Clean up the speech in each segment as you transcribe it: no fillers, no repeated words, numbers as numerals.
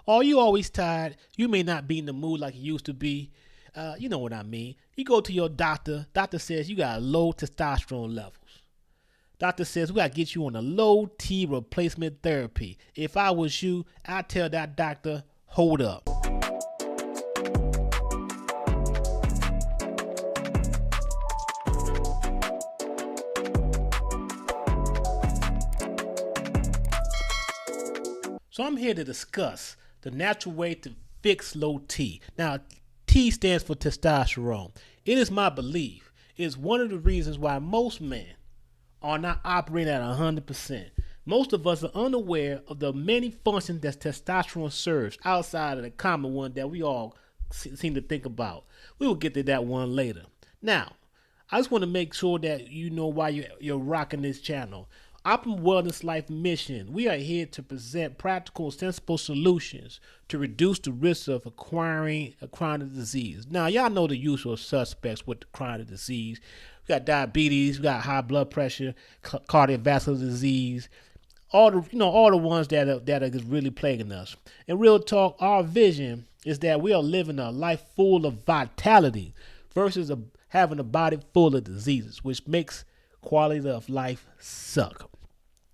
Are you always tired? You may not be in the mood like you used to be. You know what I mean. You go to your doctor. Doctor says you got low testosterone levels. Doctor says we got to get you on a low T replacement therapy. If I was you, I'd tell that doctor, hold up. So I'm here to discuss the natural way to fix low T. Now, T stands for testosterone. It is my belief. It is one of the reasons why most men are not operating at 100%. Most of us are unaware of the many functions that testosterone serves outside of the common one that we all seem to think about. We will get to that one later. Now, I just want to make sure that you know why you're rocking this channel. Optimal Wellness Life Mission. We are here to present practical, sensible solutions to reduce the risk of acquiring a chronic disease. Now, y'all know the usual suspects with the chronic disease. We got diabetes, we got high blood pressure, cardiovascular disease, all the ones that are really plaguing us. In real talk, our vision is that we are living a life full of vitality versus having a body full of diseases, which makes quality of life suck.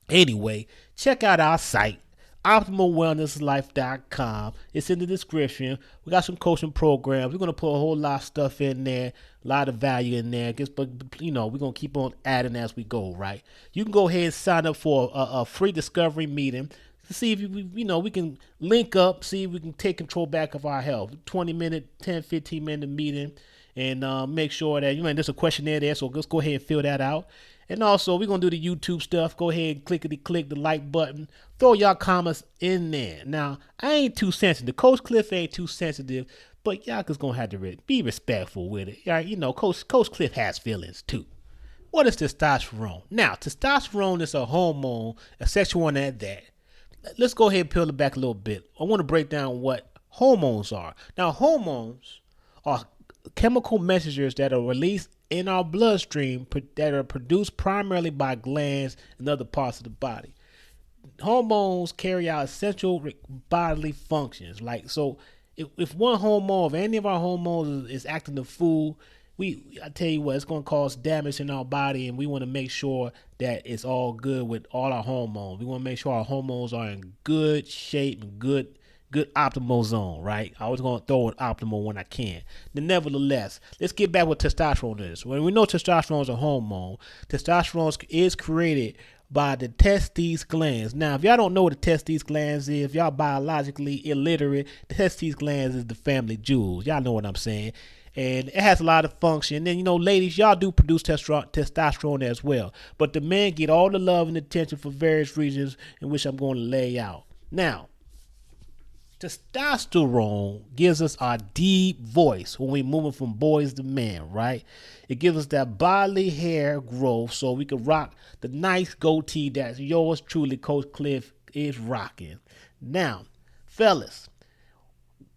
Anyway, check out our site, optimalwellnesslife.com. It's in the description. We got some coaching programs. We're going to put a whole lot of stuff in there, a lot of value in there. But we're going to keep on adding as we go, right? You can go ahead and sign up for a free discovery meeting to see if we can link up, see if we can take control back of our health. 20-minute, 10, 15-minute meeting, and make sure that, there's a questionnaire there, so let's go ahead and fill that out. And also, we're going to do the YouTube stuff. Go ahead and click the like button. Throw y'all comments in there. Now, I ain't too sensitive. Coach Cliff ain't too sensitive, but y'all just going to have to be respectful with it. Coach Cliff has feelings too. What is testosterone? Now, testosterone is a hormone, a sexual one at that. Let's go ahead and peel it back a little bit. I want to break down what hormones are. Now, hormones are chemical messengers that are released in our bloodstream that are produced primarily by glands and other parts of the body. Hormones carry out essential bodily functions. If one hormone, if any of our hormones is acting the fool, I tell you what, it's going to cause damage in our body, and we want to make sure that it's all good with all our hormones. We want to make sure our hormones are in good shape and good optimal zone, right? I always going to throw an optimal when I can. Then nevertheless, let's get back what testosterone is. When we know testosterone is a hormone, testosterone is created by the testes glands. Now, if y'all don't know what the testes glands is, if y'all biologically illiterate, the testes glands is the family jewels. Y'all know what I'm saying. And it has a lot of function. And then, ladies, y'all do produce testosterone as well. But the men get all the love and attention for various reasons in which I'm going to lay out. Now, testosterone gives us our deep voice when we're moving from boys to men, right? It gives us that bodily hair growth so we can rock the nice goatee that yours truly, Coach Cliff, is rocking. Now, fellas,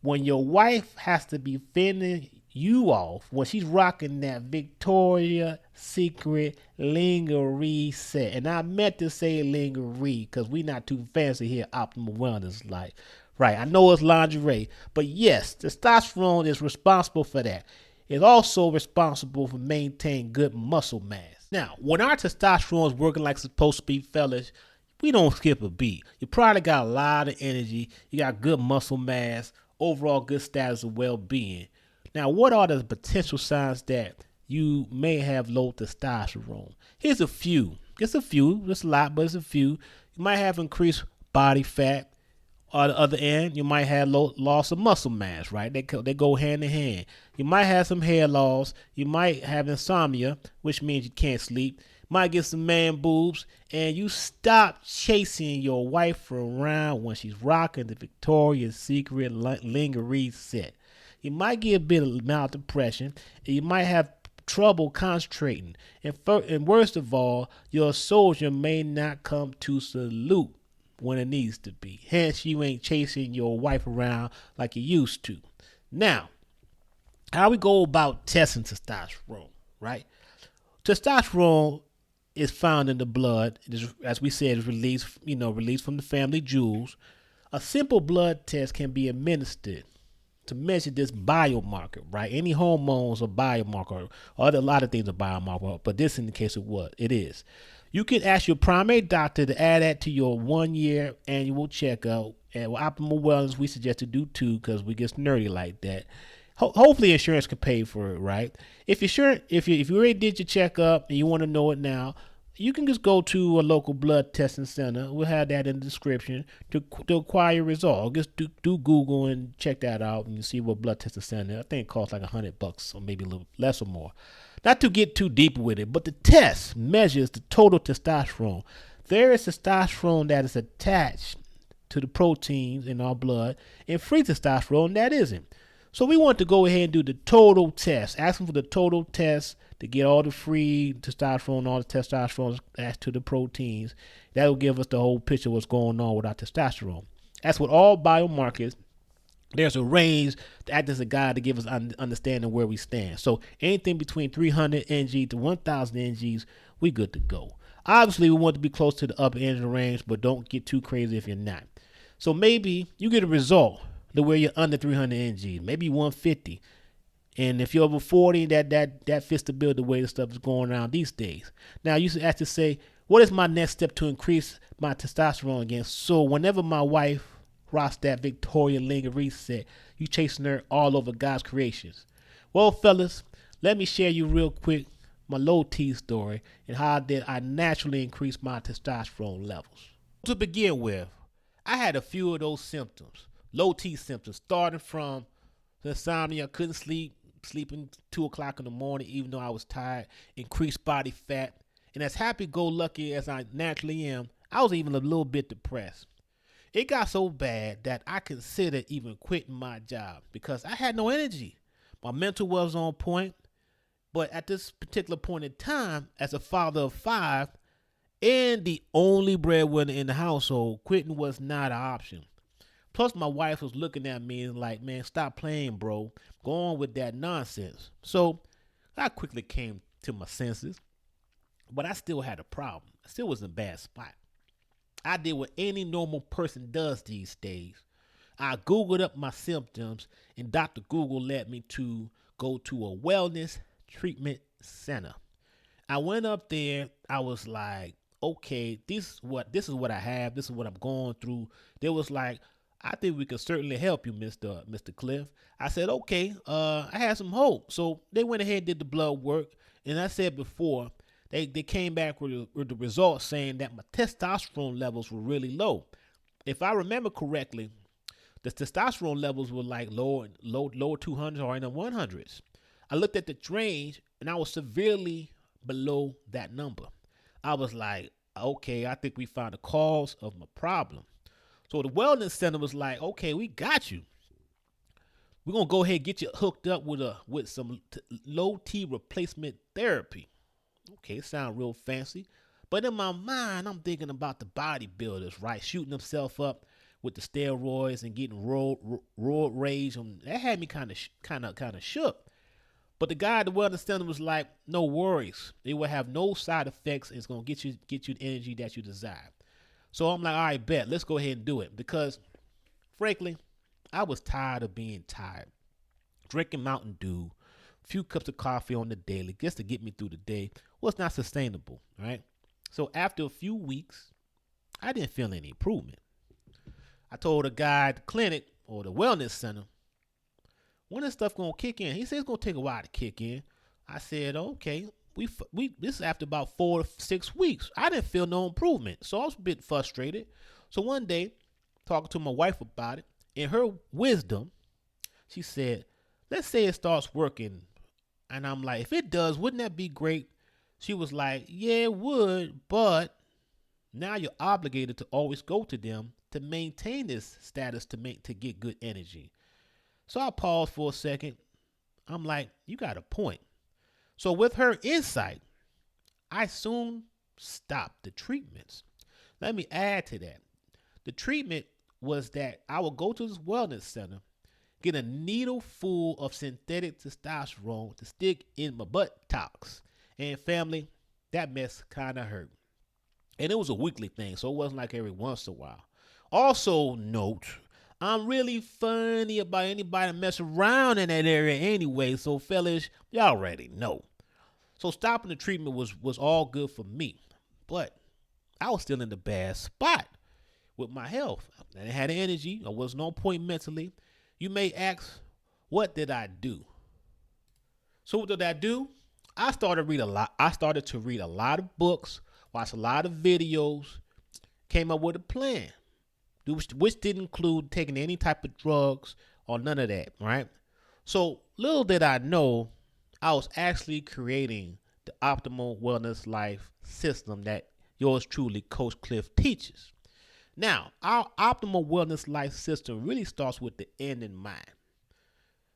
when your wife has to be fending you off, when she's rocking that Victoria's Secret lingerie set, and I meant to say lingerie because we not too fancy here, Optimal Wellness Life. Right, I know it's lingerie, but yes, testosterone is responsible for that. It's also responsible for maintaining good muscle mass. Now, when our testosterone is working like it's supposed to be, fellas, we don't skip a beat. You probably got a lot of energy. You got good muscle mass, overall good status of well-being. Now, what are the potential signs that you may have low testosterone? Here's a few. It's a lot, but it's a few. You might have increased body fat. On the other end, you might have loss of muscle mass, right? They go hand in hand. You might have some hair loss. You might have insomnia, which means you can't sleep. Might get some man boobs, and you stop chasing your wife around when she's rocking the Victoria's Secret lingerie set. You might get a bit of mild depression, and you might have trouble concentrating. And worst of all, your soldier may not come to salute when it needs to be. Hence, you ain't chasing your wife around like you used to. Now, how we go about testing testosterone, right? Testosterone is found in the blood. It is, as we said, is released from the family jewels. A simple blood test can be administered to measure this biomarker, right? Any hormones are biomarker, or a lot of things are biomarker, but this in the case of what it is. You can ask your primary doctor to add that to your 1 year annual checkup. And with Optimal Wellness, we suggest to do two because we get nerdy like that. Hopefully, insurance can pay for it, right? If you're sure, if you already did your checkup and you want to know it now, you can just go to a local blood testing center. We'll have that in the description to acquire your result. Just do Google and check that out, and you see what blood testing center. I think it costs like $100 or maybe a little less or more. Not to get too deep with it, but the test measures the total testosterone. There is testosterone that is attached to the proteins in our blood, and free testosterone that isn't. So we want to go ahead and do the total test. Asking for the total test to get all the free testosterone, all the testosterone attached to the proteins. That will give us the whole picture of what's going on with our testosterone. As with all biomarkers, there's a range to act as a guide to give us understanding where we stand. So anything between 300 ng to 1,000 ngs, we good to go. Obviously, we want to be close to the upper end of the range, but don't get too crazy if you're not. So maybe you get a result to where you're under 300 ng, maybe 150. And if you're over 40, that fits the bill the way the stuff is going around these days. Now, you should actually say, what is my next step to increase my testosterone again? So whenever my wife rocks that Victoria lingerie set, you chasing her all over God's creations. Well, fellas, let me share you real quick my low T story and how did I naturally increase my testosterone levels. To begin with, I had a few of those symptoms, low T symptoms, starting from insomnia, couldn't sleeping 2 o'clock in the morning even though I was tired, increased body fat, and as happy-go-lucky as I naturally am, I was even a little bit depressed. It got so bad that I considered even quitting my job because I had no energy. My mental was on point, but at this particular point in time, as a father of 5 and the only breadwinner in the household, quitting was not an option. Plus, my wife was looking at me and like, man, stop playing, bro. Go on with that nonsense. So I quickly came to my senses, but I still had a problem. I still was in a bad spot. I did what any normal person does these days. I Googled up my symptoms, and Dr. Google led me to go to a wellness treatment center. I went up there. I was like, okay, this is what I have. This is what I'm going through. They was like, I think we can certainly help you, Mr. Cliff. I said, okay, I had some hope. So they went ahead and did the blood work. And I said before, they came back with the results saying that my testosterone levels were really low. If I remember correctly, the testosterone levels were like lower 200s or in the 100s. I looked at the range and I was severely below that number. I was like, okay, I think we found the cause of my problem. So the wellness center was like, okay, we got you. We're going to go ahead and get you hooked up with some low T replacement therapy. Okay, sound real fancy. But in my mind, I'm thinking about the bodybuilders, right? Shooting themselves up with the steroids and getting roid rage. And that had me kind of shook. But the guy at the wellness center was like, no worries. It will have no side effects. It's going to get you the energy that you desire. So I'm like, all right, bet. Let's go ahead and do it. Because, frankly, I was tired of being tired. Drinking Mountain Dew, a few cups of coffee on the daily just to get me through the day was not sustainable, right? So after a few weeks, I didn't feel any improvement. I told a guy at the clinic or the wellness center, when is stuff going to kick in? He said it's going to take a while to kick in. I said, okay. This is after about 4 to 6 weeks. I didn't feel no improvement, so I was a bit frustrated. So one day, talking to my wife about it, in her wisdom, she said, let's say it starts working. And I'm like, if it does, wouldn't that be great? She was like, yeah, it would, but now you're obligated to always go to them to maintain this status to get good energy. So I paused for a second. I'm like, you got a point. So with her insight, I soon stopped the treatments. Let me add to that. The treatment was that I would go to this wellness center, get a needle full of synthetic testosterone to stick in my buttocks. And family, that mess kind of hurt. And it was a weekly thing, so it wasn't like every once in a while. Also note, I'm really funny about anybody mess around in that area anyway, so fellas, y'all already know. So stopping the treatment was all good for me, but I was still in the bad spot with my health. I didn't have the energy. I was no point mentally. You may ask, what did I do? So what did I do? I started to read a lot. I started to read a lot of books, watch a lot of videos, came up with a plan, which didn't include taking any type of drugs or none of that, right? So little did I know, I was actually creating the optimal wellness life system that yours truly, Coach Cliff, teaches. Now, our optimal wellness life system really starts with the end in mind.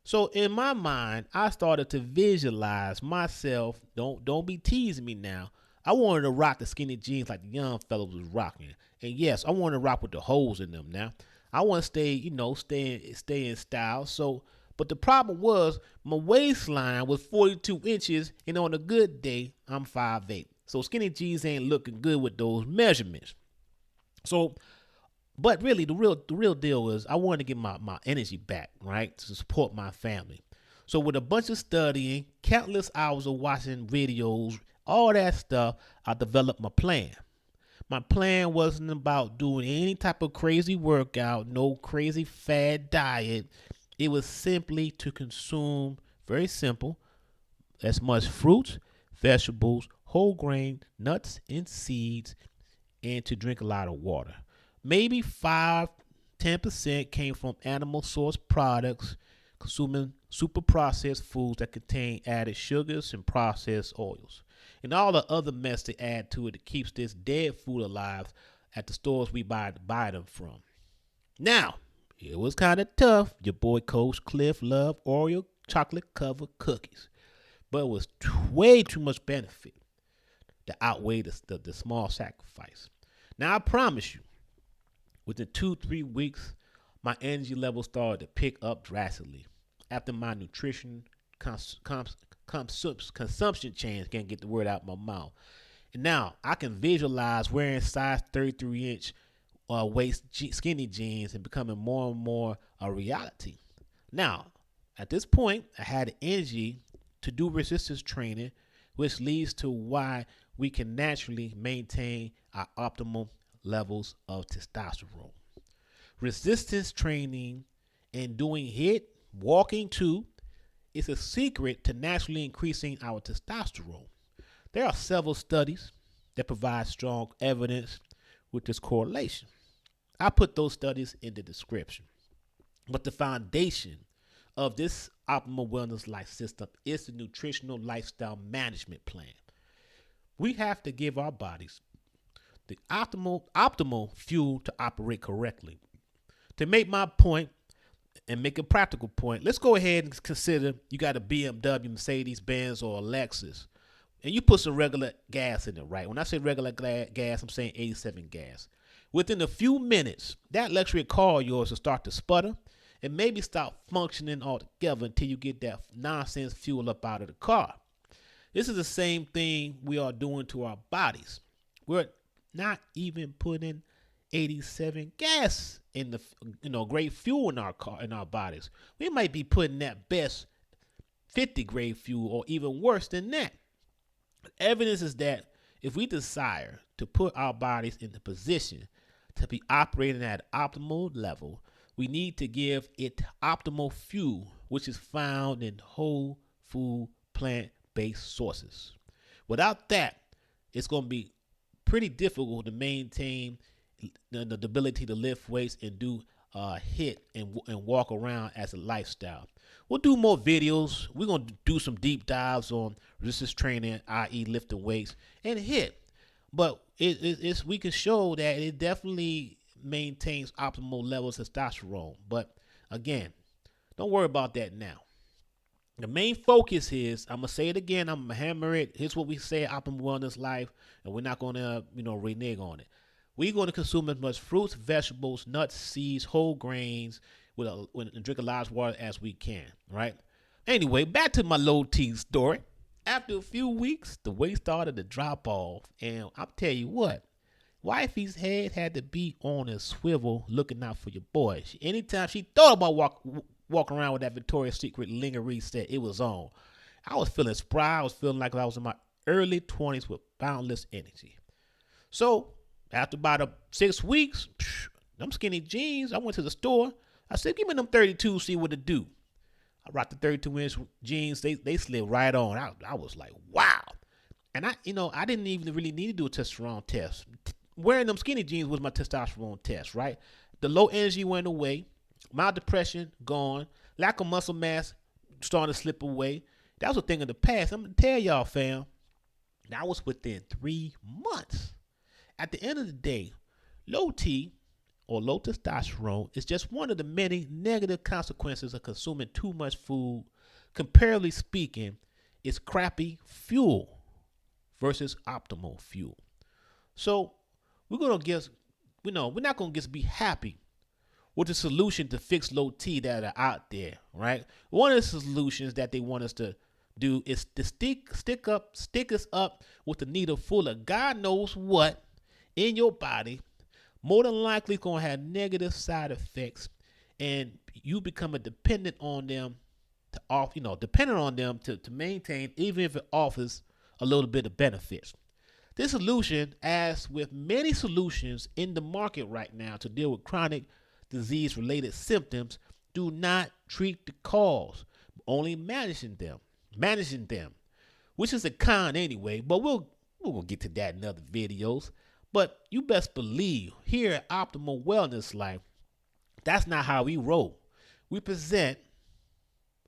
So in my mind, I started to visualize myself. Don't be teasing me now. I wanted to rock the skinny jeans like the young fellas was rocking. And yes, I wanted to rock with the holes in them now. I want to stay, stay in style. So but the problem was my waistline was 42 inches, and on a good day, I'm 5'8". So skinny jeans ain't looking good with those measurements. So but really, the real deal is I wanted to get my energy back, right, to support my family. So with a bunch of studying, countless hours of watching videos, all that stuff, I developed my plan. My plan wasn't about doing any type of crazy workout, no crazy fad diet. It was simply to consume, very simple, as much fruits, vegetables, whole grain, nuts, and seeds, and to drink a lot of water. Maybe 5, 10% came from animal source products, consuming super processed foods that contain added sugars and processed oils, and all the other mess they add to it that keeps this dead food alive at the stores we buy them from. Now, it was kind of tough. Your boy Coach Cliff loved Oreo chocolate covered cookies, but it was way too much benefit to outweigh the small sacrifice. Now, I promise you, within 2, 3 weeks, my energy level started to pick up drastically after my nutrition consumption change. Can't get the word out of my mouth. And now I can visualize wearing size 33-inch waist skinny jeans and becoming more and more a reality. Now, at this point, I had the energy to do resistance training, which leads to why we can naturally maintain our optimal levels of testosterone. Resistance training and doing HIIT, walking too, is a secret to naturally increasing our testosterone. There are several studies that provide strong evidence with this correlation. I put those studies in the description. But the foundation of this optimal wellness life system is the nutritional lifestyle management plan. We have to give our bodies the optimal fuel to operate correctly. To make my point and make a practical point, let's go ahead and consider you got a BMW, Mercedes Benz, or a Lexus, and you put some regular gas in it, right? When I say regular gas, I'm saying 87 gas. Within a few minutes, that luxury car of yours will start to sputter and maybe stop functioning altogether until you get that nonsense fuel up out of the car. This is the same thing we are doing to our bodies. We're not even putting 87 gas in the great fuel in our bodies. We might be putting that best 50 grade fuel or even worse than that. Evidence is that if we desire to put our bodies in the position to be operating at optimal level, we need to give it optimal fuel, which is found in whole food plant-based sources. Without that, it's going to be pretty difficult to maintain the ability to lift weights and do HIIT and walk around as a lifestyle. We'll do more videos. We're going to do some deep dives on resistance training, i.e. lifting weights, and HIIT. But we can show that it definitely maintains optimal levels of testosterone. But again, don't worry about that now. The main focus is, I'm going to say it again, I'm going to hammer it. Here's what we say, optimal wellness life, and we're not going to, renege on it. We're going to consume as much fruits, vegetables, nuts, seeds, whole grains, and drink a lot of water as we can, right? Anyway, back to my low T story. After a few weeks, the weight started to drop off, and I'll tell you what, Wifey's head had to be on a swivel looking out for your boy. Anytime she thought about walking around with that Victoria's Secret lingerie set, it was on. I was feeling spry. I was feeling like I was in my early 20s with boundless energy. So after about 6 weeks, them skinny jeans, I went to the store. I said, give me them 32, see what it do. I rocked the 32-inch jeans. They slid right on. I was like, wow. And I didn't even really need to do a testosterone test. Wearing them skinny jeans was my testosterone test, right? The low energy went away. Mild depression gone. Lack of muscle mass starting to slip away. That was a thing of the past. I'm going to tell y'all, fam. That was within 3 months. At the end of the day, low T or low testosterone is just one of the many negative consequences of consuming too much food. Comparatively speaking, it's crappy fuel versus optimal fuel. So we're not gonna just be happy with the solution to fix low T that are out there, right? One of the solutions that they want us to do is to stick us up with the needle full of God knows what in your body. More than likely it's gonna have negative side effects, and you become dependent on them to maintain, even if it offers a little bit of benefits. This solution, as with many solutions in the market right now to deal with chronic disease related symptoms, do not treat the cause, only managing them, which is a con anyway, but we'll get to that in other videos. But you best believe here at Optimal Wellness Life, that's not how we roll. We present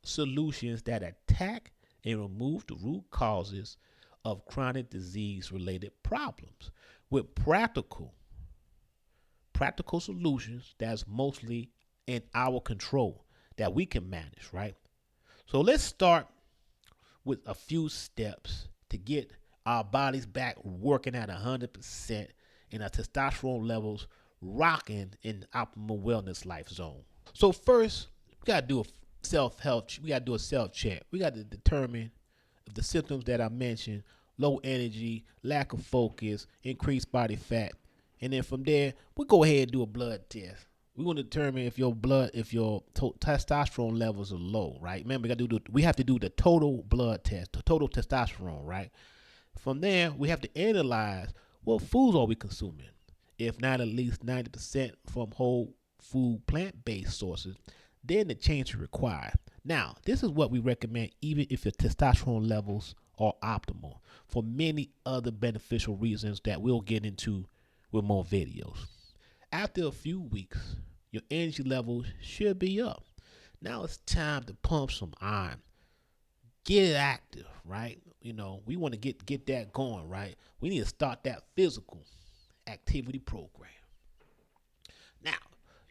solutions that attack and remove the root causes of chronic disease related problems with practical solutions that's mostly in our control that we can manage, right? So let's start with a few steps to get our bodies back working at 100% and our testosterone levels rocking in the optimal wellness life zone. So first, we gotta do a self check. We gotta determine if the symptoms that I mentioned, low energy, lack of focus, increased body fat, and then from there, we go ahead and do a blood test. We're going to determine if your testosterone levels are low, right? Remember, we have to do the total blood test, the total testosterone, right? From there, we have to analyze what foods are we consuming. If not at least 90% from whole food plant-based sources, then the change is required. Now, this is what we recommend even if your testosterone levels are optimal for many other beneficial reasons that we'll get into with more videos. After a few weeks, your energy levels should be up. Now it's time to pump some iron. Get it active, right? We want to get that going, right? We need to start that physical activity program. Now,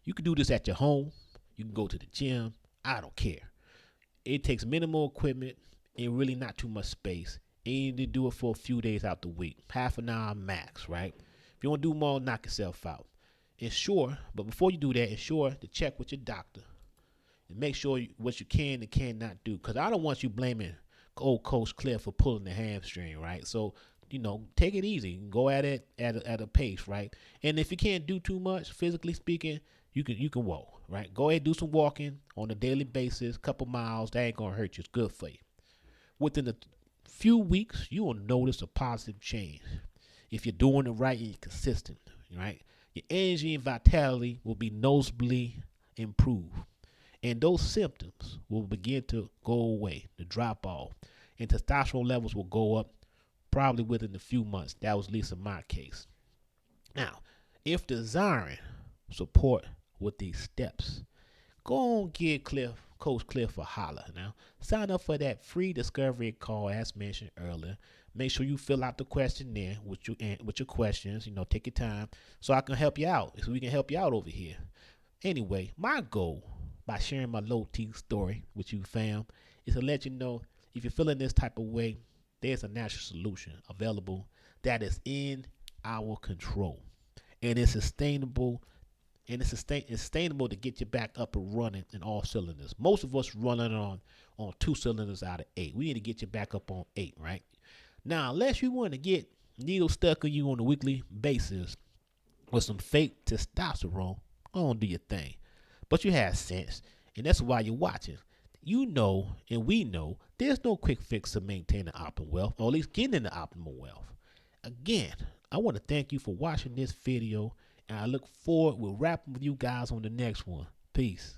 you can do this at your home. You can go to the gym. I don't care. It takes minimal equipment and really not too much space. And you need to do it for a few days out the week. Half an hour max, right? If you want to do more, knock yourself out. But before you do that, ensure to check with your doctor and make sure what you can and cannot do. Because I don't want you blaming old Coach Cliff for pulling the hamstring, right? So, take it easy. Go at it at a pace, right? And if you can't do too much, physically speaking, you can walk, right? Go ahead and do some walking on a daily basis, couple miles. That ain't gonna hurt you. It's good for you. Within a few weeks, you will notice a positive change if you're doing it right and you're consistent, right? Your energy and vitality will be noticeably improved, and those symptoms will begin to go away, to drop off, and testosterone levels will go up probably within a few months. That was at least in my case. Now, if desiring support with these steps, go on, give Coach Cliff a holler. Now, sign up for that free discovery call as mentioned earlier. Make sure you fill out the questionnaire with your questions. Take your time so I can help you out. So we can help you out over here. Anyway, my goal by sharing my low T story with you, fam, is to let you know if you're feeling this type of way, there's a natural solution available that is in our control, and it's sustainable. And it's sustainable to get you back up and running in all cylinders. Most of us running on 2 cylinders out of 8. We need to get you back up on 8, right? Now, unless you want to get needles stuck in you on a weekly basis, with some fake testosterone, go on do your thing. But you have sense, and that's why you're watching. You know, and we know, there's no quick fix to maintaining optimal wealth, or at least getting into optimal wealth. Again, I want to thank you for watching this video, and I look forward to rapping with you guys on the next one. Peace.